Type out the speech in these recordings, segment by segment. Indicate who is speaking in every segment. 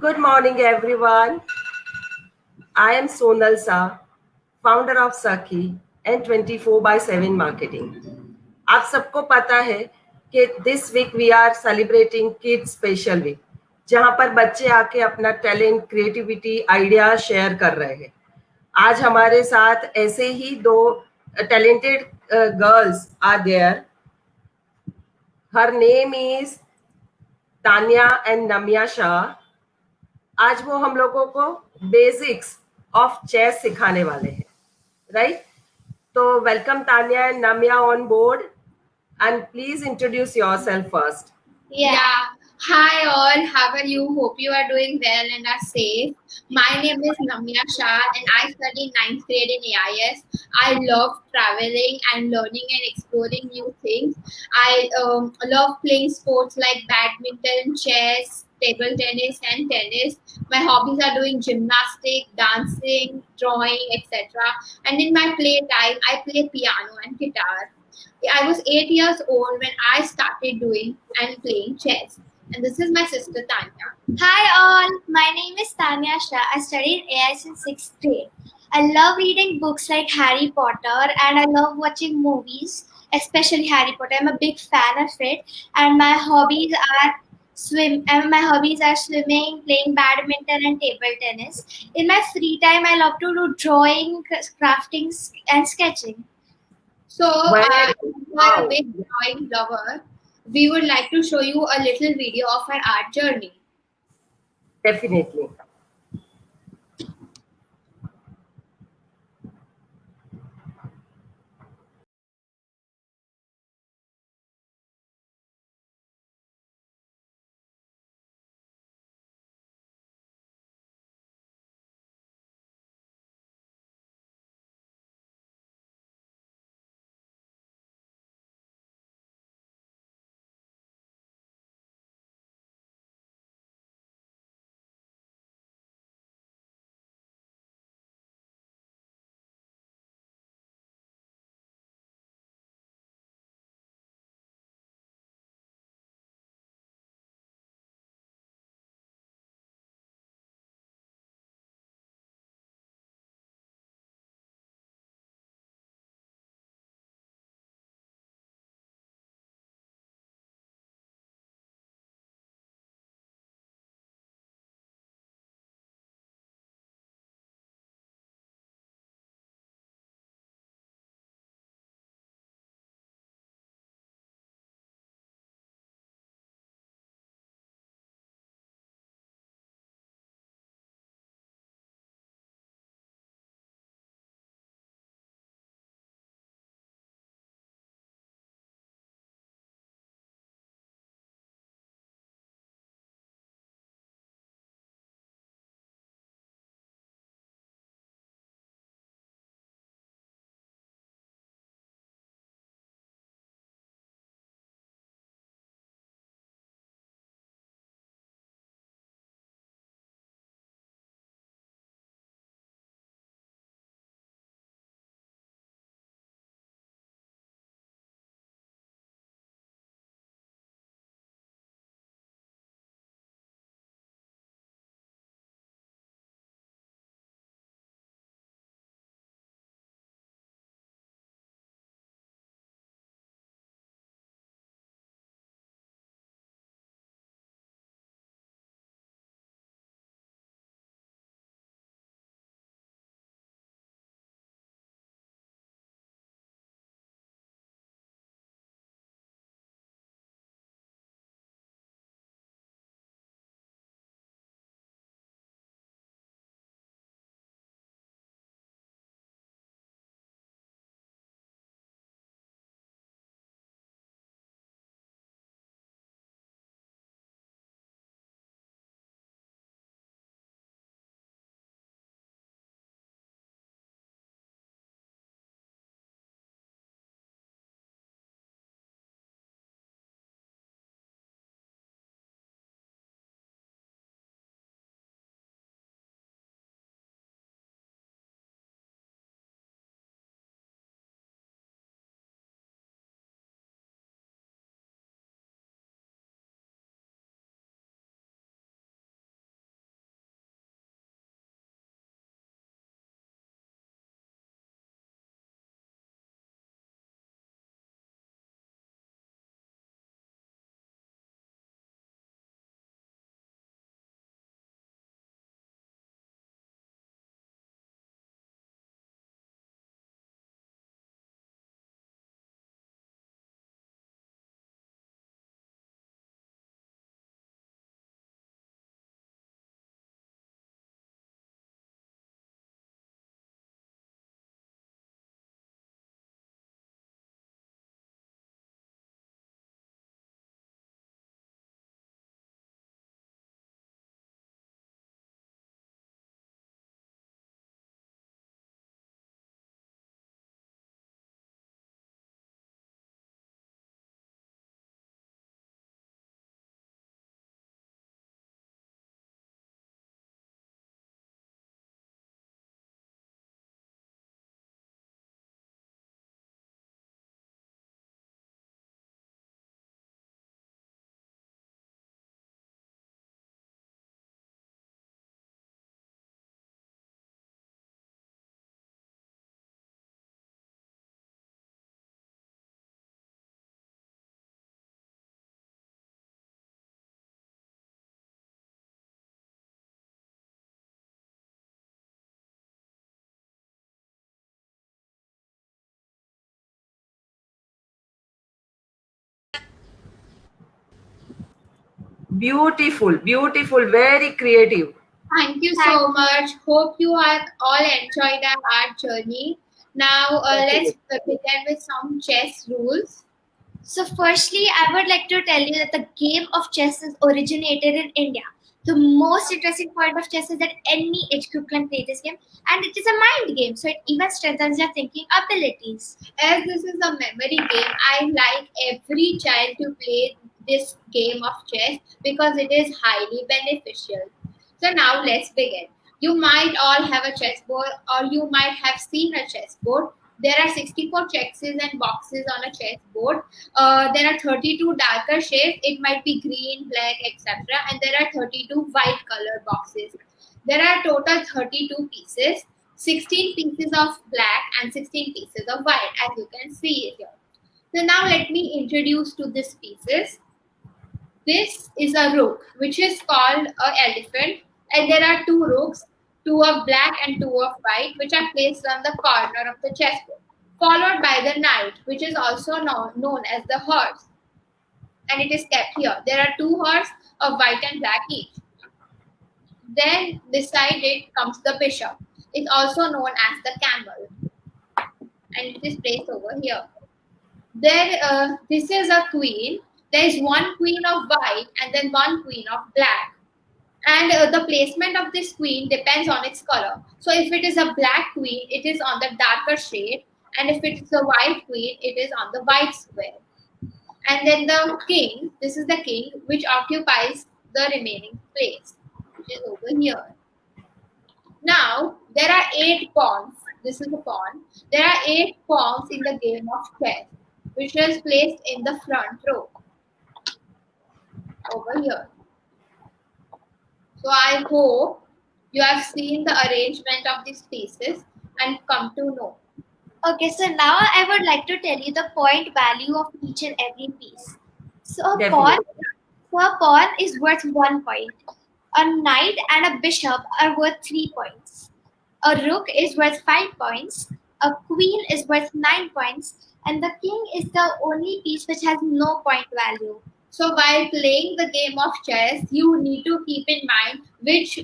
Speaker 1: Good morning, everyone. I am Sonal Shah, founder of Sakhi and 24 by 7 Marketing. आप सबको पता है कि this week we are celebrating kids special week, जहां पर बच्चे आके अपना टैलेंट, क्रिएटिविटी, आइडिया शेयर कर रहे हैं. आज हमारे साथ ऐसे ही दो talented girls are there. Her name is Tanya and Namya Shah. आज वो हम लोगों को बेसिक्स ऑफ चेस सिखाने वाले हैं, राइट? तो welcome Tanya and Namiya on board and please introduce yourself first.
Speaker 2: Yeah. Hi all, how are you? Hope you are doing well and are safe. My name is Namya Shah and I study 9th grade in AIS. I love traveling and learning and exploring new things. I love playing sports like badminton, chess, table tennis and tennis. My hobbies are doing gymnastics, dancing, drawing, etc. And in my playtime, I play piano and guitar. I was 8 years old when I started doing and playing chess. And this is my sister Tanya.
Speaker 3: Hi all, my name is Tanya Shah. I studied AIS in 6th grade. I love reading books like Harry Potter and I love watching movies, especially Harry Potter. I'm a big fan of it and my hobbies are swimming, playing badminton and table tennis. In my free time I love to do drawing, crafting and sketching.
Speaker 2: So,
Speaker 1: Well,
Speaker 2: you are
Speaker 1: wow.
Speaker 2: a big drawing lover. We would like to show you a little video of our art journey.
Speaker 1: Definitely. Beautiful, beautiful, very creative.
Speaker 2: Thank you so much. Hope you are all enjoyed our art journey. Now let's begin with some chess rules.
Speaker 3: So, firstly, I would like to tell you that the game of chess is originated in India. The most interesting part of chess is that any age group can play this game, and it is a mind game, so it even strengthens your thinking abilities.
Speaker 2: As this is a memory game, I like every child to play this game of chess because it is highly beneficial. So now let's begin. You might all have a chessboard or you might have seen a chessboard. There are 64 checkers and boxes on a chessboard. There are 32 darker shades. It might be green, black, etc. And there are 32 white color boxes. There are total 32 pieces, 16 pieces of black and 16 pieces of white, as you can see here. So now let me introduce to these pieces. This is a rook, which is called an elephant, and there are two rooks, two of black and two of white, which are placed on the corner of the chessboard, followed by the knight, which is also known as the horse, and it is kept here. There are two horses of white and black each. Then beside it comes the bishop. It's also known as the camel, and it is placed over here. There, this is a queen. There is one queen of white and then one queen of black. And the placement of this queen depends on its color. So if it is a black queen, it is on the darker shade. And if it is a white queen, it is on the white square. And then the king, this is the king, which occupies the remaining place, which is over here. Now, there are 8 pawns. This is a pawn. There are 8 pawns in the game of chess, which is placed in the front row over here. So I hope you have seen the arrangement of these pieces and come to know.
Speaker 3: Okay, so now I would like to tell you the point value of each and every piece. So a pawn is worth 1 point. A knight and a bishop are worth 3 points. A rook is worth 5 points. A queen is worth 9 points. And the king is the only piece which has no point value.
Speaker 2: So while playing the game of chess, you need to keep in mind which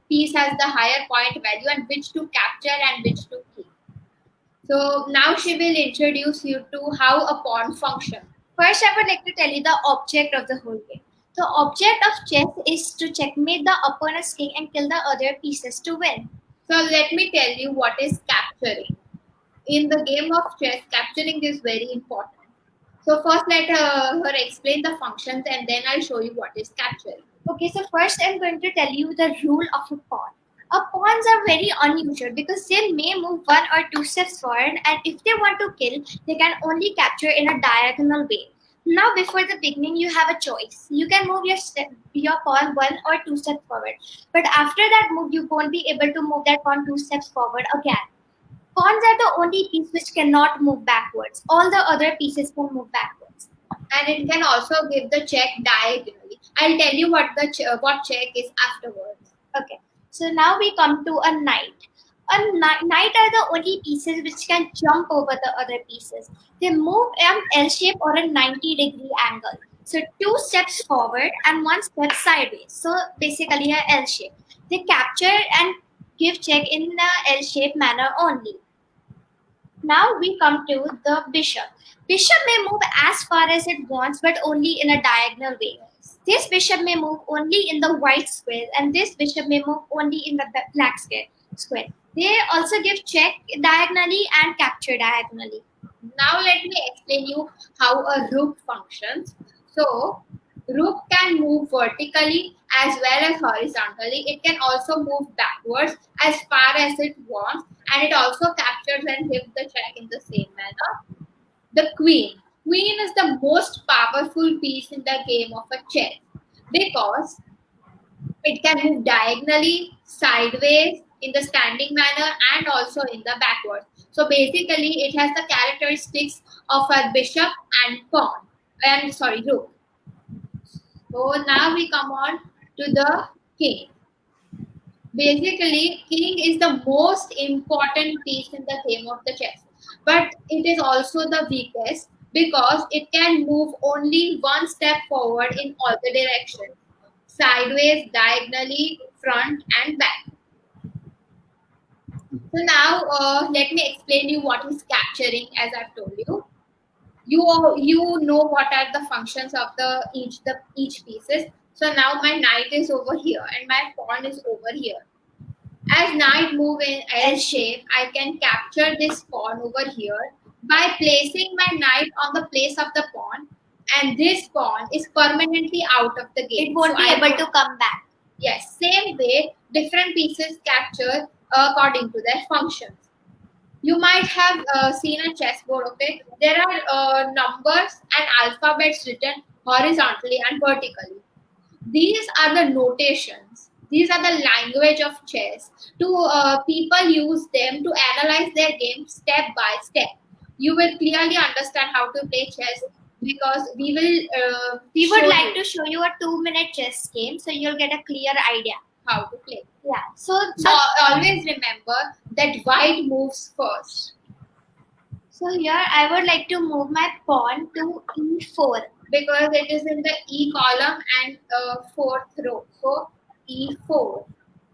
Speaker 2: piece has the higher point value and which to capture and which to keep. So now she will introduce you to how a pawn functions.
Speaker 3: First, I would like to tell you the object of the whole game. The object of chess is to checkmate the opponent's king and kill the other pieces to win.
Speaker 2: So let me tell you what is capturing. In the game of chess, capturing is very important. So first let her explain the functions and then I'll show you what is capturing.
Speaker 3: Okay, so first I'm going to tell you the rule of a pawn. Pawns are very unusual because they may move 1 or 2 steps forward, and if they want to kill, they can only capture in a diagonal way. Now, before the beginning, you have a choice. You can move your pawn 1 or 2 steps forward, but after that move, you won't be able to move that pawn 2 steps forward again. Pawns are the only piece which cannot move backwards. All the other pieces can move backwards.
Speaker 2: And it can also give the check diagonally. I'll tell you what check is afterwards.
Speaker 3: Okay. So now we come to a knight. Knight are the only pieces which can jump over the other pieces. They move an L shape or a 90-degree angle. So 2 steps forward and 1 step sideways. So basically a L shape. They capture and give check in the L shape manner only. Now we come to the bishop. Bishop may move as far as it wants, but only in a diagonal way. This bishop may move only in the white square, and this bishop may move only in the black square. They also give check diagonally and capture diagonally. Now let me explain you how a rook functions. So, rook can move vertically as well as horizontally. It can also move backwards as far as it wants, and it also captures and gives the check in the same manner. The queen. Queen is the most powerful piece in the game of a chess because it can move diagonally, sideways, in the standing manner, and also in the backwards. So basically, it has the characteristics of a bishop and rook. So now we come on to the king. Basically, king is the most important piece in the game of the chess, but it is also the weakest
Speaker 2: because it can move only one step forward in all the directions, sideways, diagonally, front, and back. So now let me explain you what is capturing. As I've told you, you know what are the functions of each pieces. So now my knight is over here and my pawn is over here. As knight move in L shape, I can capture this pawn over here by placing my knight on the place of the pawn, and this pawn is permanently out of the game.
Speaker 3: It won't be able to come back.
Speaker 2: Yes, same way, different pieces capture according to their functions. You might have seen a chessboard, okay? There are numbers and alphabets written horizontally and vertically. These are the notations. These are the language of chess. People use them to analyze their game step by step. You will clearly understand how to play chess because we
Speaker 3: would like to show you a 2-minute chess game so you'll get a clear idea
Speaker 2: how to play.
Speaker 3: Yeah. So
Speaker 2: Always remember that white moves first.
Speaker 3: So here I would like to move my pawn to e4
Speaker 2: because it is in the E column and fourth row. So E4.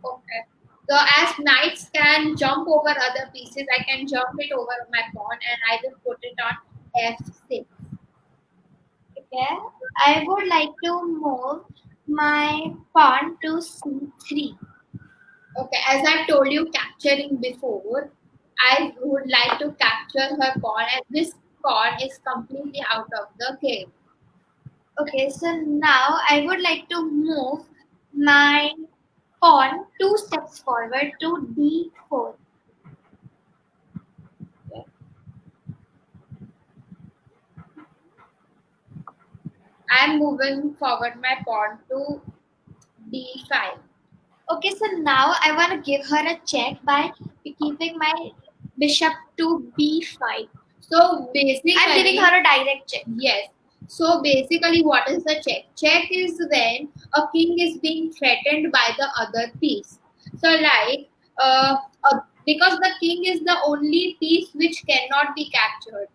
Speaker 2: Okay. So as knights can jump over other pieces, I can jump it over my pawn and I will put it on F6.
Speaker 3: Okay. I would like to move my pawn to C3.
Speaker 2: Okay. As I told you capturing before, I would like to capture her pawn and this pawn is completely out of the game.
Speaker 3: Okay, so now I would like to move my pawn 2 steps forward to D4.
Speaker 2: Okay. I am moving forward my pawn to D5.
Speaker 3: Okay, so now I want to give her a check by keeping my bishop to B5.
Speaker 2: So basically,
Speaker 3: I'm giving her a direct check.
Speaker 2: Yes. So basically, what is the check? Check is when a king is being threatened by the other piece. So like, because the king is the only piece which cannot be captured.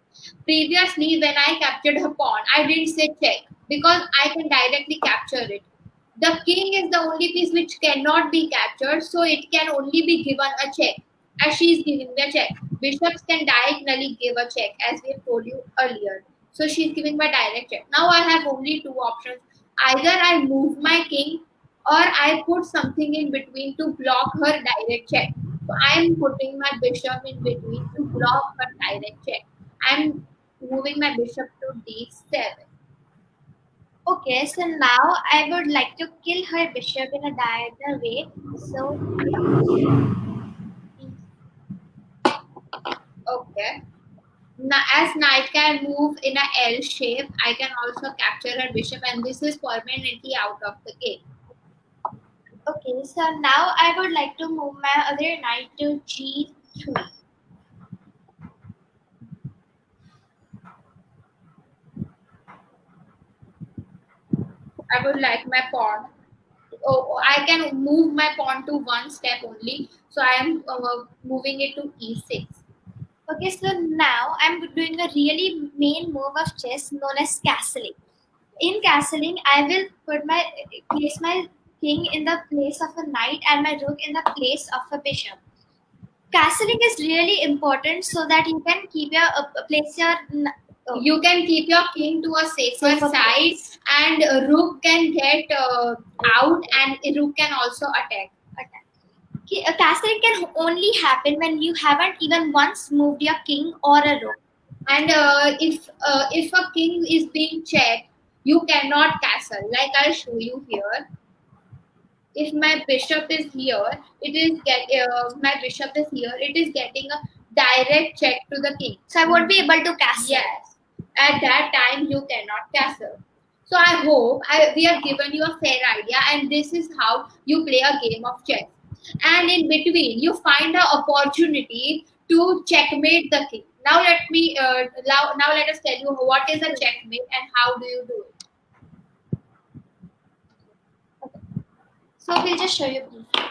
Speaker 2: Previously, when I captured her pawn, I didn't say check because I can directly capture it. The king is the only piece which cannot be captured, so it can only be given a check. As she is giving me a check, bishops can diagonally give a check, as we have told you earlier. So she is giving my direct check. Now I have only two options. Either I move my king or I put something in between to block her direct check. So I am putting my bishop in between to block her direct check. I am moving my bishop to d7.
Speaker 3: Okay, so now I would like to kill her bishop in a diagonal way. So
Speaker 2: okay. Now, as knight can move in a L shape, I can also capture her bishop, and this is permanently out of the game.
Speaker 3: Okay, so now I would like to move my other knight to G3.
Speaker 2: I would like my pawn. Oh, I can move my pawn to one step only, so I am moving it to E6.
Speaker 3: Okay, so now I'm doing a really main move of chess known as castling. In castling, I will place my king in the place of a knight and my rook in the place of a bishop. Castling is really important so that you can keep your place your.
Speaker 2: You can keep your king to a safer side, and rook can get out, and rook can also attack.
Speaker 3: Castling can only happen when you haven't even once moved your king or a rook.
Speaker 2: And if a king is being checked, you cannot castle. Like I'll show you here. If my bishop is here, my bishop is here. It is getting a direct check to the king.
Speaker 3: So I won't be able to castle.
Speaker 2: Yes, at that time you cannot castle. So I hope we have given you a fair idea, and this is how you play a game of chess. And in between, you find the opportunity to checkmate the king. Now let us tell you what is a checkmate and how do you do it.
Speaker 3: Okay. So we'll just show you briefly.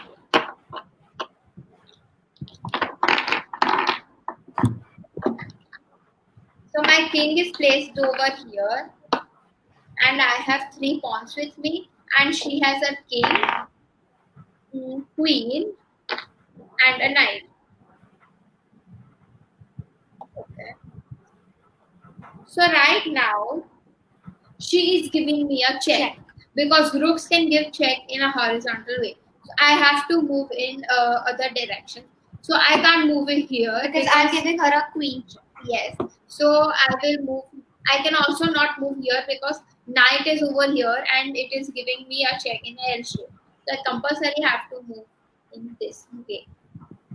Speaker 2: So my king is placed over here, and I have 3 pawns with me, and she has a king, queen, and a knight. Okay. So right now, she is giving me a check because rooks can give check in a horizontal way. So I have to move in other direction. So I can't move it here
Speaker 3: Because I'm giving her a queen.
Speaker 2: yes. So I will move. I can also not move here because knight is over here and it is giving me a check in a L shape. So I compulsory have to move in this way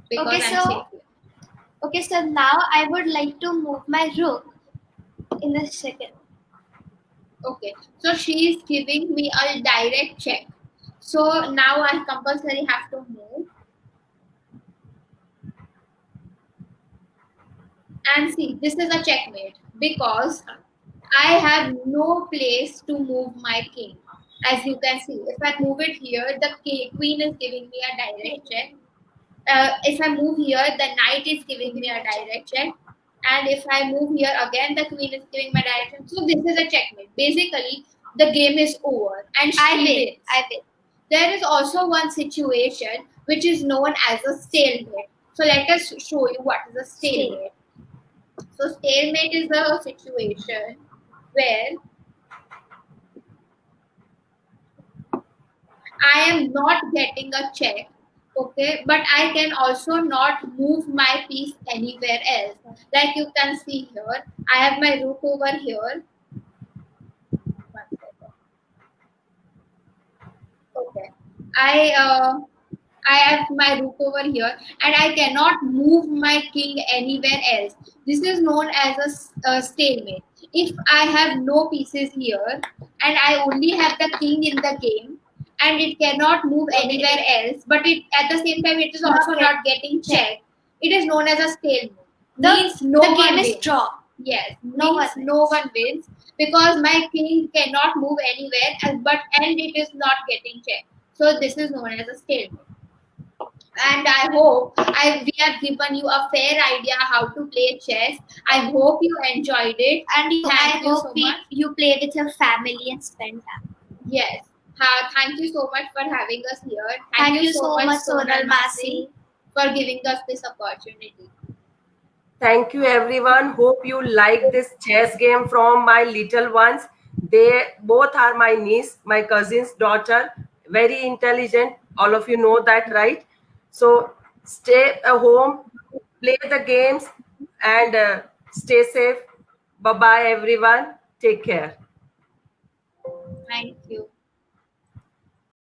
Speaker 2: because
Speaker 3: Okay,
Speaker 2: I'm
Speaker 3: so-
Speaker 2: safe here.
Speaker 3: Okay, so now I would like to move my rook in a second.
Speaker 2: Okay, so she is giving me a direct check. So now I compulsory have to move. And see, this is a checkmate because I have no place to move my king. As you can see, if I move it here, the queen is giving me a direct check. If I move here, the knight is giving me a direct check. And if I move here again, the queen is giving my direction. So this is a checkmate. Basically, the game is over and she wins.
Speaker 3: I win.
Speaker 2: There is also one situation which is known as a stalemate. So let us show you what is a stalemate. So stalemate is a situation where I am not getting a check, okay, but I can also not move my piece anywhere else. Like you can see here, I have my rook over here. One second. Okay, I have my rook over here, and I cannot move my king anywhere else. This is known as a stalemate. If I have no pieces here, and I only have the king in the game, and it cannot move anywhere else, but it at the same time it is also not getting checked, it is known as a stalemate. Means no
Speaker 3: the
Speaker 2: one
Speaker 3: game is
Speaker 2: wins.
Speaker 3: draw.
Speaker 2: Yes,
Speaker 3: No
Speaker 2: means
Speaker 3: one
Speaker 2: no one wins because my king cannot move anywhere, and it is not getting checked. So this is known as a stalemate. And I hope we have given you a fair idea how to play chess. I hope you enjoyed it.
Speaker 3: And
Speaker 2: Thank
Speaker 3: I
Speaker 2: you
Speaker 3: hope
Speaker 2: so much.
Speaker 3: you play with your family and spend time.
Speaker 2: Yes. Thank you so much for having us here.
Speaker 3: Thank you so much, Sonal Masi.
Speaker 2: for giving us this opportunity.
Speaker 1: Thank you, everyone. Hope you like this chess game from my little ones. They both are my niece, my cousin's daughter, very intelligent. All of you know that, right? So stay at home, play the games, and stay safe. Bye bye, everyone. Take care.
Speaker 2: Thank you.